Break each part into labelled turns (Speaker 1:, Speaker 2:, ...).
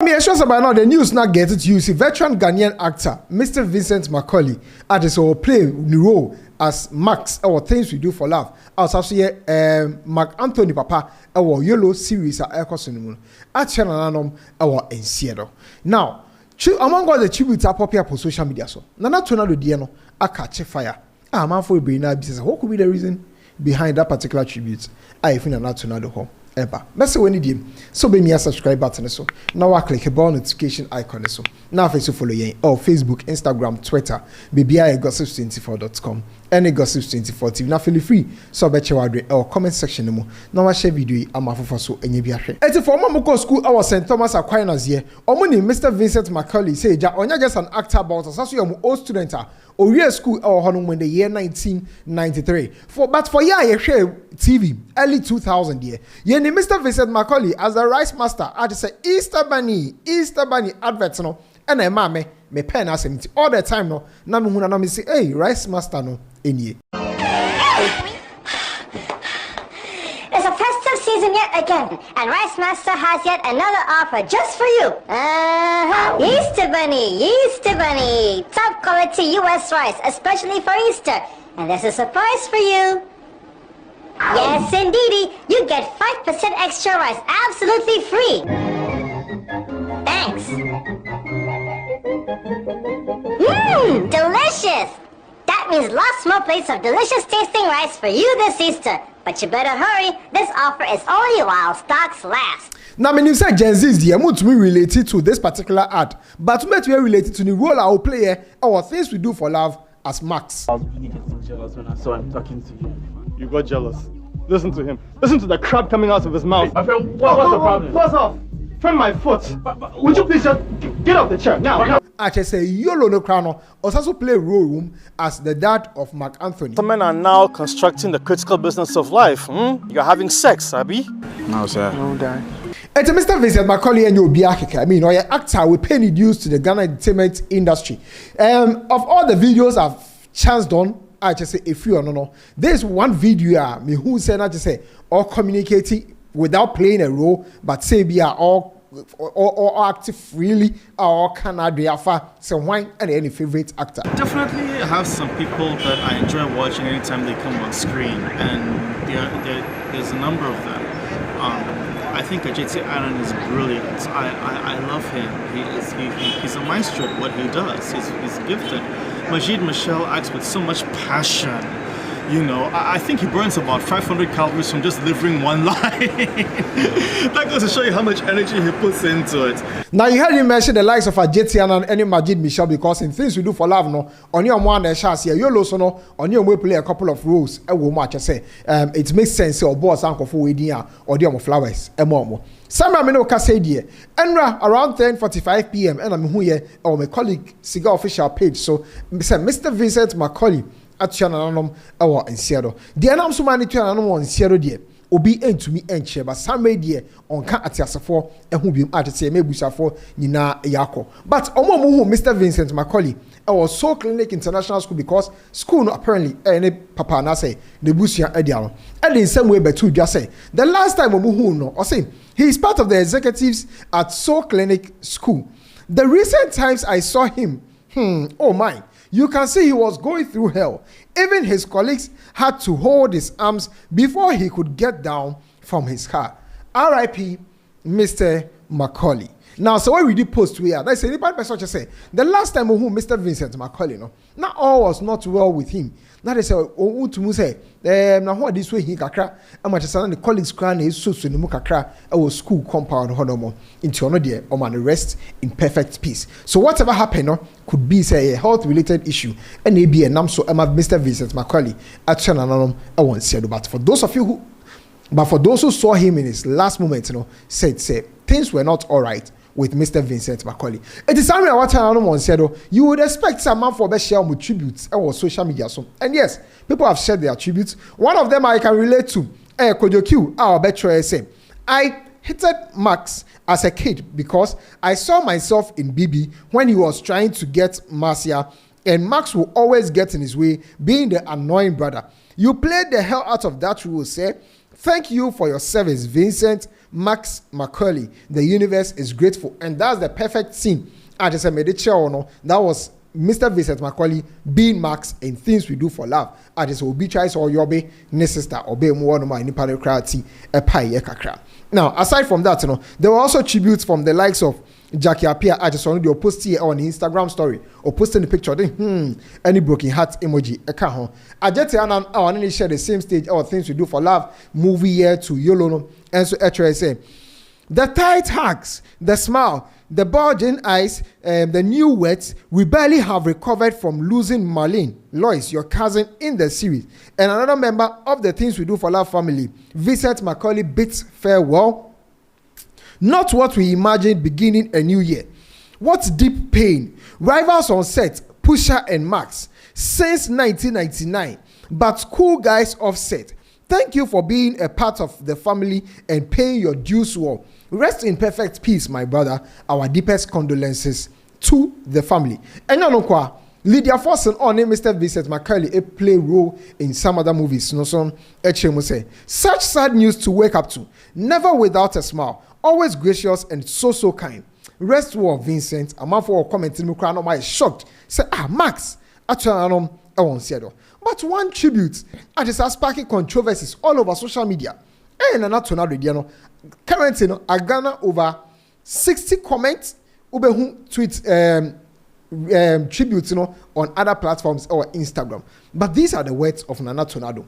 Speaker 1: Me sure by now the news not get it. You see, veteran Ghanaian actor Mr. Vincent Macauley artist will play the role as Max or Things We Do for Love. Also here, Mark Anthony Papa our Yolo series at Ecosinum at Channel our in Seattle. Now, among all the tributes are popular for social media. So, Nana Tr0uble Diano, I catch fire. Man for brain business. What could be the reason behind that particular tribute? I think Nana Tr0uble home. Ever. Let's say when you do. So be me a subscribe button so. Now I click a bell notification icon so. Now face follow you or Facebook, Instagram, Twitter. Baby I gossip24.com. Any gossip24 TV. Now feel free. So bet you or comment section no more. Now I share video I'm for so any be ahwe. Eti for mama school our St. Thomas Aquinas here. Omuni Mr. Vincent Macauley say ja onya just an actor about us. So you old student or year school or honum when the year 1993. But for yeah you share TV early 2000 year. Yeah Mr. Vincent Macauley as a rice master. I just say Easter Bunny adverts no. And a mame me pen as all the time no. Na me huna na me say hey rice master no enye.
Speaker 2: It's a festive season yet again, and Rice Master has yet another offer just for you. Easter Bunny, top quality U.S. rice, especially for Easter, and there's a surprise for you. Yes, indeedy, you get 5% extra rice, absolutely free. Thanks. Delicious! That means lots more plates of delicious tasting rice for you this Easter. But you better hurry, this offer is only while stocks last.
Speaker 1: Now, when you say Gen Z is the amount to be related to this particular ad, but to be related to the role I will play here, or things we do for love as Max.
Speaker 3: I was really getting jealous when I saw him talking to you. You got jealous. Listen to him. Listen to the crap coming out of his mouth.
Speaker 4: My friend, what's the problem?
Speaker 3: Buzz off. Friend my foot. Would you please just get off the chair now?
Speaker 1: I just say Yolo no crown also play role as the dad of Mark Anthony.
Speaker 5: Some men are now constructing the critical business of life. You're having sex, Abby?
Speaker 4: No, sir.
Speaker 3: No, Dad.
Speaker 1: It's Mr. Vincent Macauley and you'll be I mean, or your actor will pay the dues to the Ghana entertainment industry. Of all the videos I've chanced on, I just say a few or no. There's one video me who said I just say all communicating without playing a role, but say we are all active freely or can I do some wine and any favorite actor?
Speaker 6: Definitely have some people that I enjoy watching anytime they come on screen, and there's a number of them. I think Ajeti Aaron is brilliant. I love him. He's a maestro at what he does. He's gifted. Majid Michelle acts with so much passion. You know, I think he burns about 500 calories from just delivering one line. That goes to show you how much energy he puts into it.
Speaker 1: Now you heard him mention the likes of Ajeti and any Majid Michelle because in things we do for love, no, on your one and chance here, Yolo so no, on your way play a couple of roles. I will match. I say, it makes sense. Or boss uncle for wedding or the flowers. A more. Samra Mino Cassadia, Enra around 10:45 p.m. and I'm here or my colleague Cigar official page. So, Mr. Vincent Macauley. At Channel in Seattle. The Anam Sumani Channel in Seattle, dear, Obi and to me and share, but some dear on Cat at Yasafo and who be at the same Busafo, Nina Yako. But Omo Mr. Vincent Macauley, our Soul Clinic International School because school no apparently any papa na say the Busia Ediano. And in some way, but two just say the last time Omo no or say he is part of the executives at Soul Clinic School. The recent times I saw him, oh my. You can see he was going through hell. Even his colleagues had to hold his arms before he could get down from his car. R.I.P. Mr. Macauley. Now, so when we did post here, they say, anybody person just say, the last time who Mr. Vincent Macauley, no, not all was not well with him. Now they say, oh, to say, now what this way he kakra, and much as the colleagues crying is so soon, kakra, our school compound, honomo, into honor dear, or man rest in perfect peace. So whatever happened, no, could be say a health related issue, and maybe a name so Mr. Vincent Macauley at Channel I won't say, but for those of you who saw him in his last moment, you know, said things were not all right with Mr. Vincent Macauley. It is something what I said, you would expect some man for share with tributes or social media. So, and yes, people have shared their tributes. One of them I can relate to, Kojo Q, our better say. I hated Max as a kid because I saw myself in BB when he was trying to get Marcia, and Max will always get in his way, being the annoying brother. You played the hell out of that role, say. Thank you for your service, Vincent. Max Macauley. The universe is grateful. And that's the perfect scene. I just made it show, no? That was Mr. Vincent Macauley being Max in Things We Do for Love. I just will be choice or yobe, ne sister, obey more my nipple crowd a pie kakra. Now, aside from that, there were also tributes from the likes of Jackie Appiah. I just wanted to post here on Instagram story or posting the picture. Any broken heart emoji. I just want share the same stage or Things We Do for Love movie here to Yolo. And so actually say the tight hugs, the smile, the bulging eyes, the new words. We barely have recovered from losing Marlene, Lois, your cousin in the series, and another member of the Things We Do for Love family. Vincent Macauley bids farewell. Not what we imagined beginning a new year. What deep pain. Rivals on set, Pusha and Max, since 1999, but cool guys offset. Thank you for being a part of the family and paying your dues well. Rest in perfect peace, my brother. Our deepest condolences to the family. And you know, Lydia Forson or Mr. Vincent Macauley play role in some other movies. No son, say such sad news to wake up to. Never without a smile. Always gracious and so kind. Rest well, Vincent. A man for commenting, I is shocked. Say, Max, actually, I won't say that. But one tribute, I just sparking controversies all over social media. And not to now, currently, I garner over 60 comments, tweet tributes, on other platforms or Instagram. But these are the words of Nana Tornado.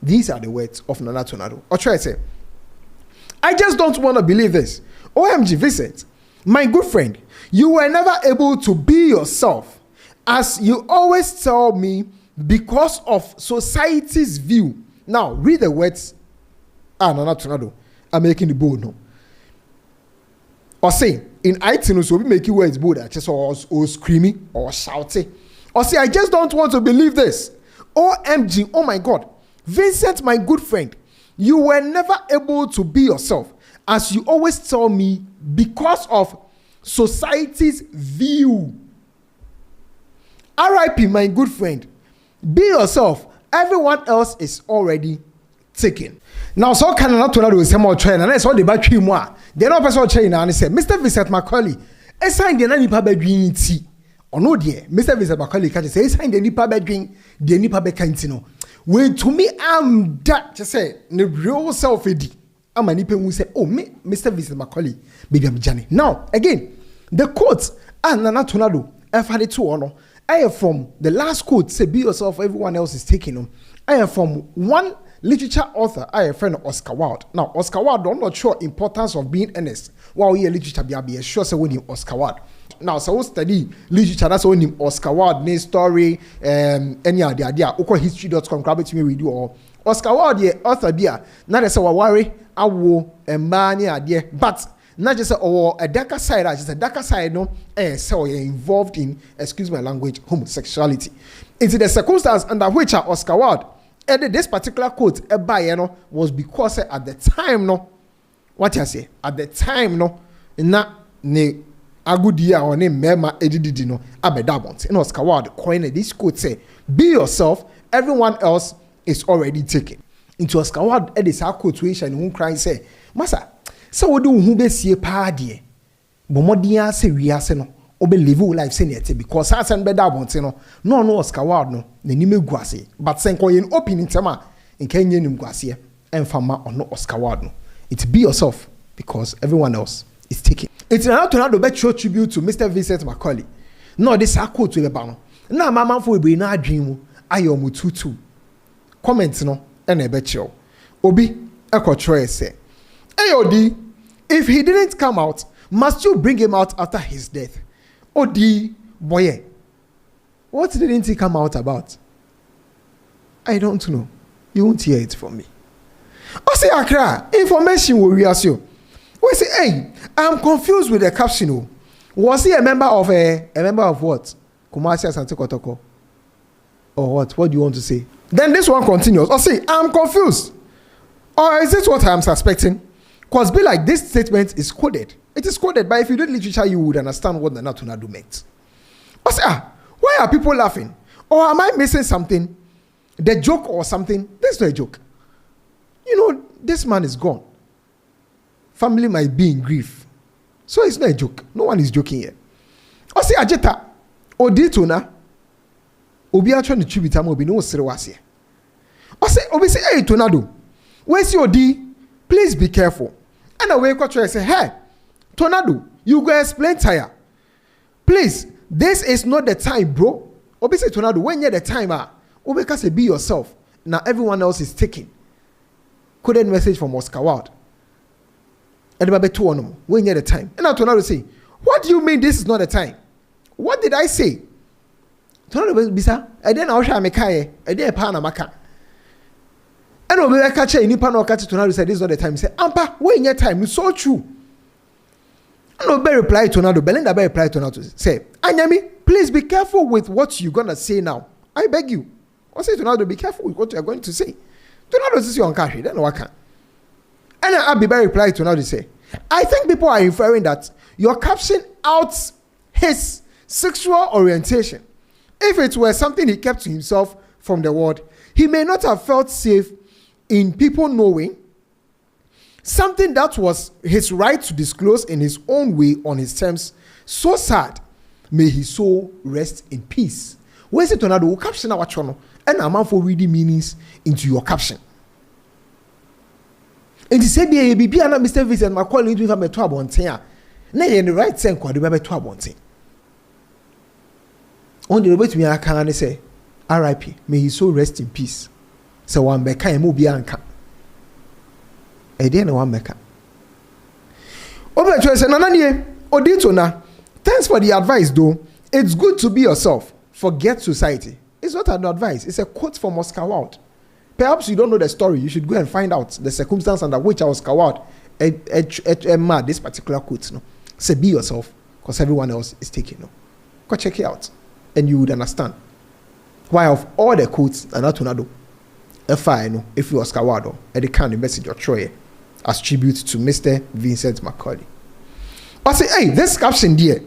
Speaker 1: These are the words of Nana Tornado. Or try to say, I just don't want to believe this. OMG, Vincent, my good friend, you were never able to be yourself, as you always tell me, because of society's view. Now, read the words. Nana Tornado. I'm making the bold no. Or say, in iTunes, we'll be making words bold, just or screaming or shouting. Or say, I just don't want to believe this. OMG, oh my God. Vincent, my good friend, you were never able to be yourself, as you always tell me, because of society's view. R.I.P. my good friend. Be yourself. Everyone else is already taken. Now, so can not to know some more train, and I saw the battery more. They're not person train and say, Mr. Vincent Macauley, a sign the Nipa bedroom tea. Or no, dear, Mr. Vincent Macauley can say, sign the Nipa bedroom, the Nipa becantino. When to me, I'm that just say, the real self. I'm a Nipa who say, oh, me, Mr. Vincent Macauley, baby, I'm Johnny. Now, again, the quotes and Nana Tornado, I've had it too, no. I am from the last quote, say, be yourself, everyone else is taking them. I am from one literature author, I am a friend of Oscar Wilde. Now, Oscar Wilde, I'm not sure importance of being honest. While we literature, be sure say when you Oscar Wilde. Now, so we study literature, that's when you Oscar Wilde, name story, any idea, history.com, grab it to me, we do all. Oscar Wilde, yeah, author, dear, not as a worry, I will, a man, yeah, but not just a darker side, just a darker side, no, so you're involved in, excuse my language, homosexuality. It's the circumstance under which Oscar Wilde added this particular quote, was because at the time, no, what I say, at the time, no, na ne agudia or ne mema edidi no abedabont. And Oscar Wilde coined this quote say, be yourself, everyone else is already taken. Into Oscar Wilde added this quotation, who cry say, Masa, so we do who be see party. Bomodia say we are no, obe live life senate because I send bedabont no Oscar Wilde no, the nime guase, but sen koyen open in tema in Kenya nim guase and fama or no Oscar Wilde no. It's be yourself because everyone else is taken. It's not to be show tribute to Mr. Vincent Macauley. No, this is quote to the banner. Now, my man for be na dream. I am tutu. Comment no, and a bet you. Obi, Eko Troy say, AOD, if he didn't come out, must you bring him out after his death? Odi, boy, what didn't he come out about? I don't know. You won't hear it from me. I say, Accra, information will reassure you. We say, hey, I'm confused with the caption. Was he a member of what? Kumasi Asante Kotoko? Or what? What do you want to say? Then this one continues. I say, I'm confused. Or is this what I'm suspecting? Because be like this statement is coded. It is coded, but if you did literature, you would understand what the Natunadu meant. I say, why are people laughing? Or am I missing something? The joke or something? There's no joke. You know, this man is gone. family might be in grief. So it's not a joke. No one is joking here. I say Ajeta, Odito na, Obi a trying to tribute am Obi no sere wase. I say Obi say, hey Tornado, where's your D? Please be careful. And I wake up and say, hey, Tornado, you go explain tire. Please, this is not the time, bro. Obi say Tornado, when you're the time, Obi can say be yourself. Now everyone else is taking. Coded message from Oscar Wilde. And about 2 on when you're the time. And now Tornado say, what do you mean this is not the time? What did I say? Tornado bisa, I didn't know how I didn't pana maka. And Obi catch any panel catch Tornado said this is not the time. He said, Ampa, when your time is so true. And Obi reply to Tornado, Belinda reply to Tornado say, Anyami, please be careful with what you're gonna say now. I beg you. I say to Tornado, be careful with what you're going to say. Tornado is your country, then I can. And I'll be very reply to Tornado say, I think people are inferring that your caption outs his sexual orientation. If it were something he kept to himself from the world, he may not have felt safe in people knowing something that was his right to disclose in his own way on his terms. So sad. May his soul rest in peace. Where's it Tornado? Caption our channel. And a man for reading meanings into your caption. And he said, "Be Mr. Vincent Macauley into have a 12 on 10. Nay, in the right sense, quite the 12 on 10. On the way to me, I can say, R.I.P. May his soul rest in peace. So one back, I move Bianca. I didn't one back. Over to us, and Anania, Oditona, thanks for the advice, though. It's good to be yourself. Forget society. It's not an advice, it's a quote from Oscar Wilde. Perhaps you don't know the story. You should go and find out the circumstance under which Oscar Wilde mad this particular quote. No, say be yourself, because everyone else is taking. No, go check it out, and you would understand why of all the quotes and not Tornado. If you Oscar Wilde, and the kind of message or Troy as tribute to Mr. Vincent Macauley. I say, hey, this caption there.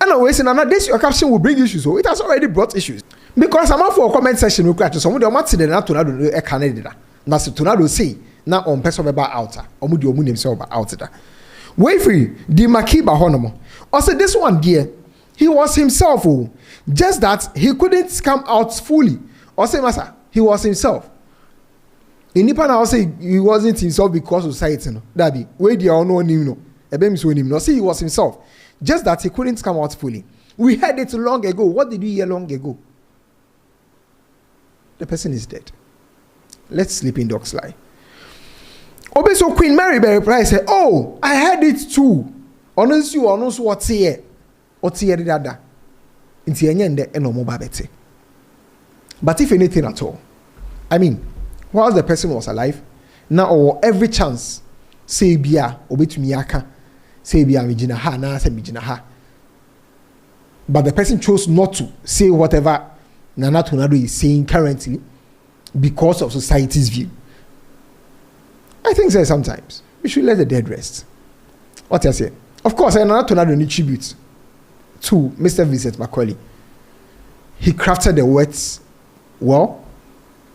Speaker 1: And always saying, this your caption will bring issues. So it has already brought issues. Because I'm out for a comment section, we crash. Some of them want to the Tornado a Canada. Now, Tornado say, now on person about outer, or would you moon himself out there. Wait free, the Makiba Honomo. Also, this one, dear, he was himself, just that he couldn't come out fully. Or say, Massa, he was himself. In Nippon, I'll say he wasn't himself because of society. No, that be where they are no him, no. No, see, he was himself. Just that he couldn't come out fully. We heard it long ago. What did we hear long ago? The person is dead. Let's sleep in dogs lie. So Queen Mary Price said, oh, I heard it too. Honestly, you honest what's here. What's here, dada. Into any end, and no more babette. But if anything at all, I mean, while the person was alive, now or every chance, say bia, obey to miyaka, say bia mijina ha, na say mijina ha. But the person chose not to say whatever Nana Tornado is saying currently because of society's view. I think that sometimes we should let the dead rest. What I say? Of course, Nana Tornado need tribute to Mr. Vincent Macauley. He crafted the words well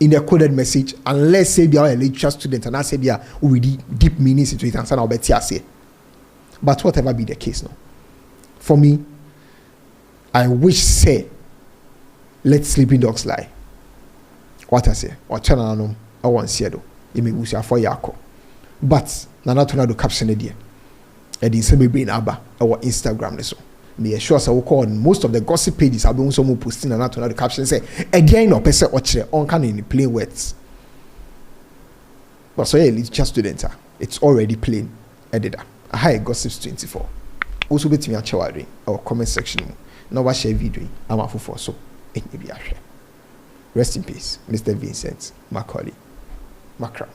Speaker 1: in the coded message, unless say be a literature student and I say be a really deep meanings into it and say I'll bet you say. But whatever be the case, no. For me, I wish say let sleeping dogs lie. What I say, or channel no, I want to see it. You may use for yako. But Nana Tornado caption it there. And in some brain aba our Instagram so. Me sure so call on most of the gossip pages I've been also posting Nana Tornado caption say again no person watch on can in plain words. But so yeah, literature student it's already plain editor. A high gossips 24. Also bet me a chawari our comment section. Now watch share video. I'm a for so. Rest in peace, Mr. Vincent Macauley. Magraheb.